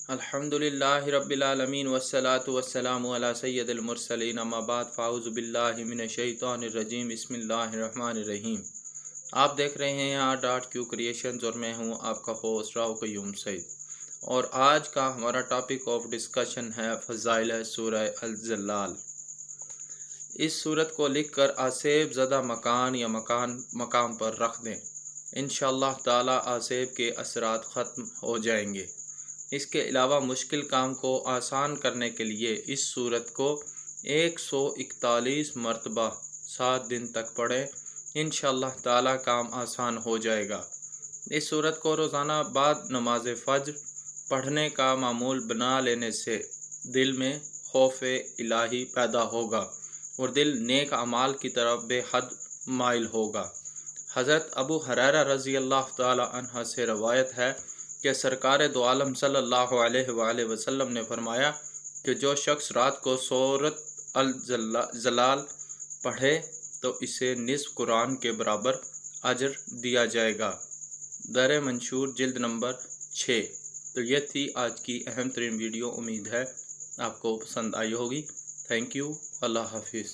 अल्हम्दुलिल्लाहि रब्बिल आलमीन वस्सलातु वस्सलामु अला सय्यदिल मुरसलीन अम्मा बाद फ़ाऊज़ु बिल्लाहि मिनश शैतानिर रजीम बिस्मिल्लाहिर रहमानिर रहीम। आप देख रहे हैं R.Q क्रिएशंस और मैं हूं आपका होस्ट राव क़य्यूम सईद। और आज का हमारा टॉपिक ऑफ डिस्कशन है फ़ज़ाइल सूरह अल-ज़लाल। इस सूरत को लिखकर आसेब ज़दा मकान या मकाम पर रख दें, इंशाअल्लाह ताला आसेब के असरात ख़त्म हो जाएंगे। इसके अलावा मुश्किल काम को आसान करने के लिए इस सूरत को 141 मरतबा 7 दिन तक पढ़ें, इंशाअल्लाह ताला काम आसान हो जाएगा। इस सूरत को रोज़ाना बाद नमाज फ़ज्र पढ़ने का मामूल बना लेने से दिल में खौफ इलाही पैदा होगा और दिल नेक अमाल की तरफ बेहद माइल होगा। हज़रत अबू हुरैरा रज़ी अल्लाह ताला अन्हु से रवायत है कि सरकार दो आलम सल्लल्लाहु अलैहि वसल्लम ने फरमाया कि जो शख्स रात को सूरत अल-ज़लाल पढ़े तो इसे निस्फ़ कुरान के बराबर अजर दिया जाएगा। दर मंशूर जिल्द नंबर 6। तो ये थी आज की अहम तरीन वीडियो। उम्मीद है आपको पसंद आई होगी। Thank you. अल्लाह हाफिज़।